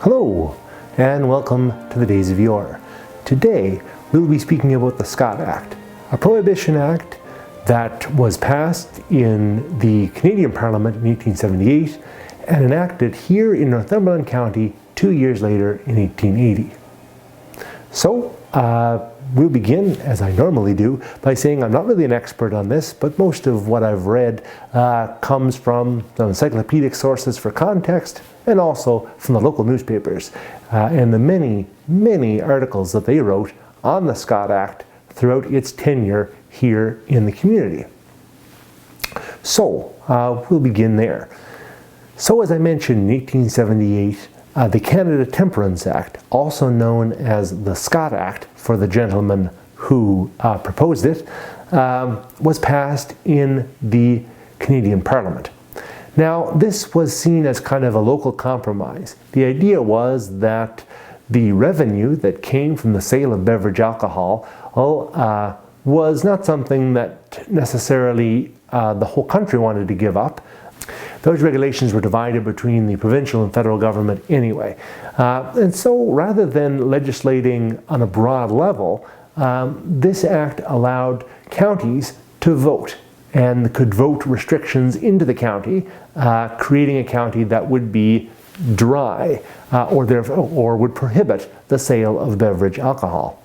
Hello, and welcome to the Days of Yore. Today, we'll be speaking about the Scott Act, a Prohibition Act that was passed in the Canadian Parliament in 1878 and enacted here in Northumberland County 2 years later in 1880. So, we'll begin, as I normally do, by saying I'm not really an expert on this, but most of what I've read comes from the encyclopedic sources for context and also from the local newspapers and the many articles that they wrote on the Scott Act throughout its tenure here in the community. So, we'll begin there. So, as I mentioned, in 1878, the Canada Temperance Act, also known as the Scott Act for the gentleman who proposed it, was passed in the Canadian Parliament. Now, this was seen as kind of a local compromise. The idea was that the revenue that came from the sale of beverage alcohol was not something that necessarily the whole country wanted to give up. Those regulations were divided between the provincial and federal government anyway. And so rather than legislating on a broad level, this act allowed counties to vote and could vote restrictions into the county, creating a county that would be dry or would prohibit the sale of beverage alcohol.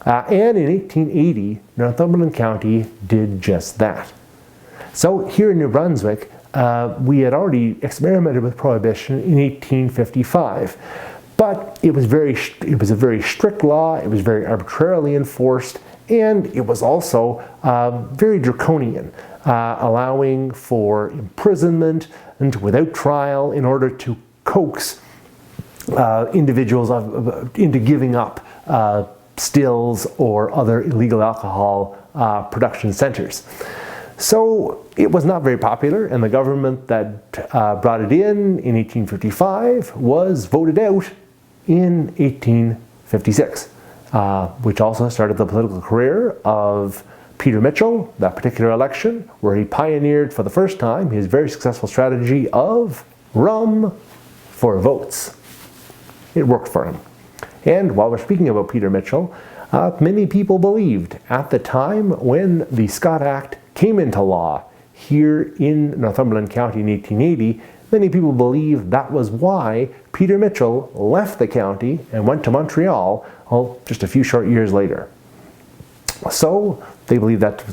And in 1880, Northumberland County did just that. So here in New Brunswick, we had already experimented with prohibition in 1855, but it was a very strict law. It was very arbitrarily enforced, and it was also very draconian, allowing for imprisonment and without trial in order to coax individuals into giving up stills or other illegal alcohol production centers. So it was not very popular, and the government that brought it in 1855 was voted out in 1856, which also started the political career of Peter Mitchell, that particular election, where he pioneered for the first time his very successful strategy of rum for votes. It worked for him. And while we're speaking about Peter Mitchell, many people believed at the time when the Scott Act came into law here in Northumberland County in 1880, many people believe that was why Peter Mitchell left the county and went to Montreal just a few short years later. So they believe that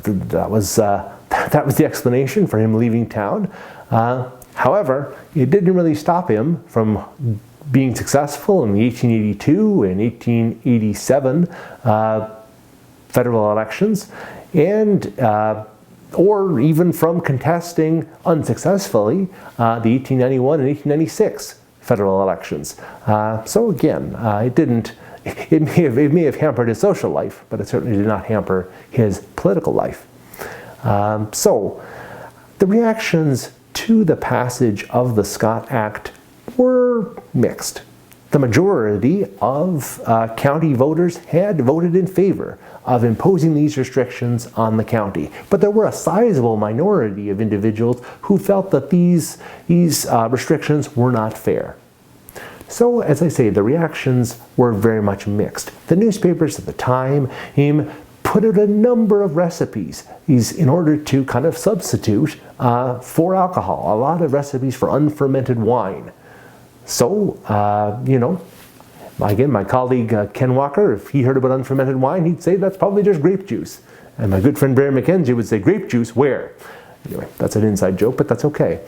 was the explanation for him leaving town. However, it didn't really stop him from being successful in the 1882 and 1887 federal elections, and or even from contesting unsuccessfully the 1891 and 1896 federal elections. So again, it may have hampered his social life, but it certainly did not hamper his political life. So the reactions to the passage of the Scott Act were mixed. The majority of county voters had voted in favor of imposing these restrictions on the county. But there were a sizable minority of individuals who felt that these restrictions were not fair. So, as I say, the reactions were very much mixed. The newspapers at the time put out a number of recipes in order to kind of substitute for alcohol. A lot of recipes for unfermented wine. So, again, my colleague Ken Walker, if he heard about unfermented wine, he'd say that's probably just grape juice. And my good friend Barry McKenzie would say, grape juice where? Anyway, that's an inside joke, but that's okay.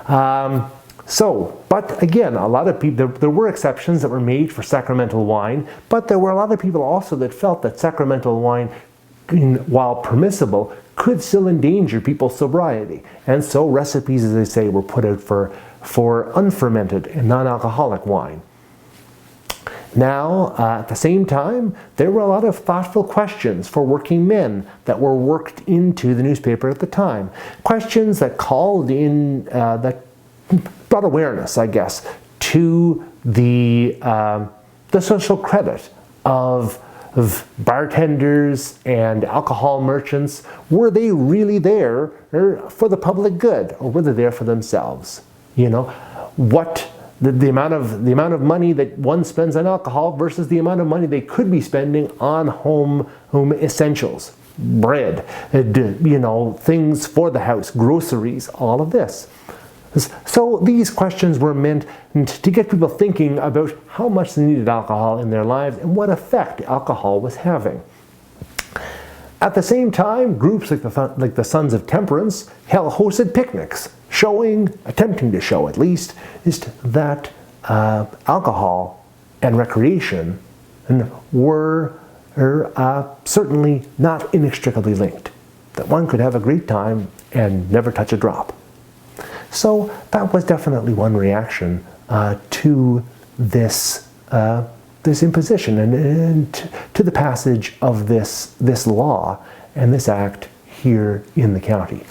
But again, a lot of people, there were exceptions that were made for sacramental wine, but there were a lot of people also that felt that sacramental wine, while permissible, could still endanger people's sobriety. And so recipes, as I say, were put out for unfermented and non-alcoholic wine. Now, at the same time, there were a lot of thoughtful questions for working men that were worked into the newspaper at the time. Questions that called in, that brought awareness, I guess, to the social credit of bartenders and alcohol merchants. Were they really there for the public good, or were they there for themselves? What the amount of money that one spends on alcohol versus the amount of money they could be spending on home essentials, bread, things for the house, groceries, all of this. So these questions were meant to get people thinking about how much they needed alcohol in their lives and what effect alcohol was having. At the same time, groups like the Sons of Temperance hosted picnics, attempting to show at least, that alcohol and recreation were certainly not inextricably linked, that one could have a great time and never touch a drop. So that was definitely one reaction to this imposition and to the passage of this law and this act here in the county.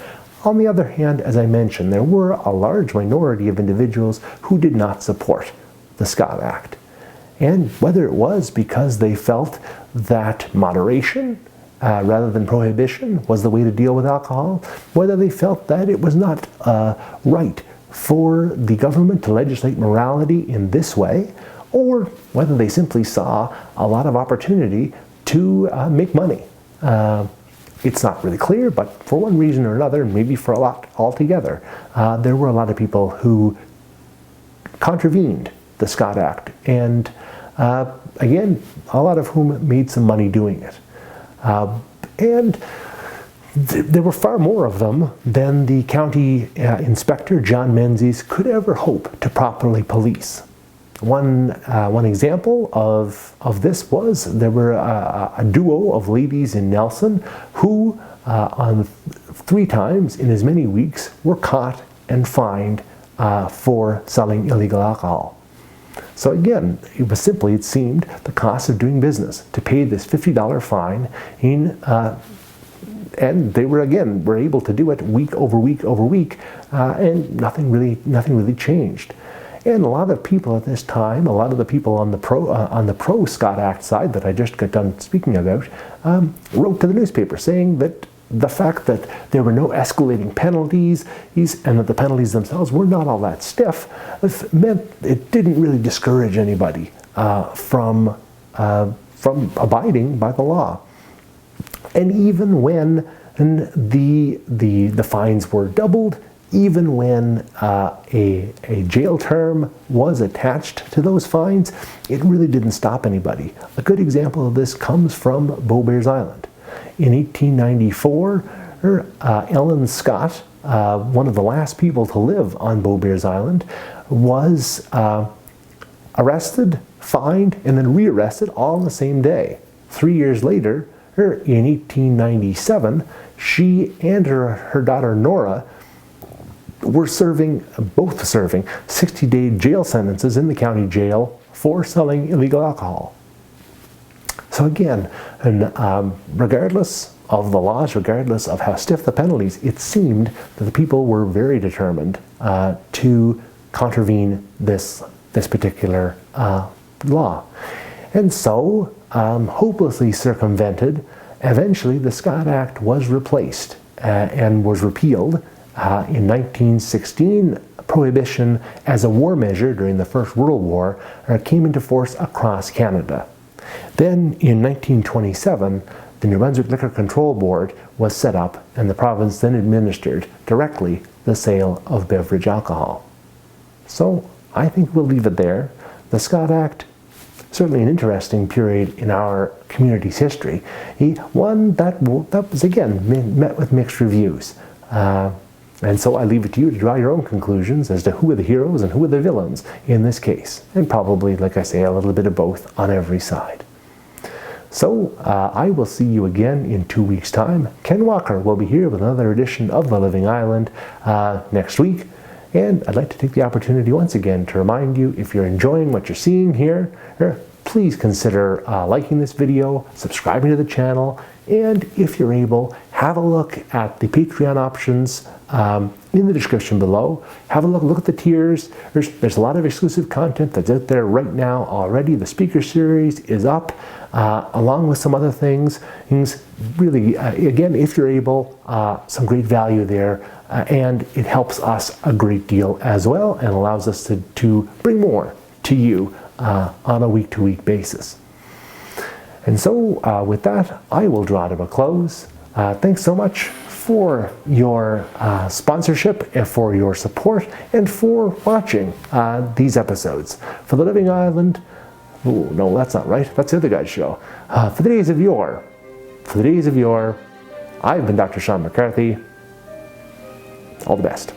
On the other hand, as I mentioned, there were a large minority of individuals who did not support the Scott Act. And whether it was because they felt that moderation rather than prohibition was the way to deal with alcohol, whether they felt that it was not right for the government to legislate morality in this way, or whether they simply saw a lot of opportunity to make money. It's not really clear, but for one reason or another, maybe for a lot altogether, there were a lot of people who contravened the Scott Act, and again, a lot of whom made some money doing it. And there were far more of them than the county inspector, John Menzies, could ever hope to properly police. One example of this was there were a duo of ladies in Nelson who on 3 times in as many weeks were caught and fined for selling illegal alcohol. So again, it seemed the cost of doing business to pay this $50 fine and they were able to do it week over week over week, and nothing really changed. And a lot of people at this time, a lot of the people on the pro Scott Act side that I just got done speaking about, wrote to the newspaper saying that the fact that there were no escalating penalties and that the penalties themselves were not all that stiff meant it didn't really discourage anybody from abiding by the law. And even when the fines were doubled, even when a jail term was attached to those fines, it really didn't stop anybody. A good example of this comes from Beaubears Island. In 1894, Ellen Scott, one of the last people to live on Beaubears Island, was arrested, fined, and then rearrested all on the same day. 3 years later, in 1897, she and her daughter Nora were both serving 60-day jail sentences in the county jail for selling illegal alcohol. So again, regardless of the laws, regardless of how stiff the penalties, it seemed that the people were very determined to contravene this particular law. And so, hopelessly circumvented, eventually the Scott Act was replaced and was repealed in 1916. Prohibition as a war measure during the First World War came into force across Canada. Then in 1927, the New Brunswick Liquor Control Board was set up, and the province then administered directly the sale of beverage alcohol. So I think we'll leave it there. The Scott Act, certainly an interesting period in our community's history. One that was, again, met with mixed reviews. And so I leave it to you to draw your own conclusions as to who are the heroes and who are the villains in this case. And probably, like I say, a little bit of both on every side. So I will see you again in 2 weeks' time. Ken Walker will be here with another edition of The Living Island next week. And I'd like to take the opportunity once again to remind you, if you're enjoying what you're seeing here, please consider liking this video, subscribing to the channel, and if you're able, have a look at the Patreon options in the description below. Have a look at the tiers. There's a lot of exclusive content that's out there right now already. The speaker series is up, along with some other things. Really, again, if you're able, some great value there and it helps us a great deal as well and allows us to bring more to you on a week-to-week basis. And so with that, I will draw to a close. Thanks so much for your sponsorship and for your support and for watching these episodes. For the Living Island, oh no, that's not right, that's the other guy's show. For the Days of Yore, I've been Dr. Sean McCarthy. All the best.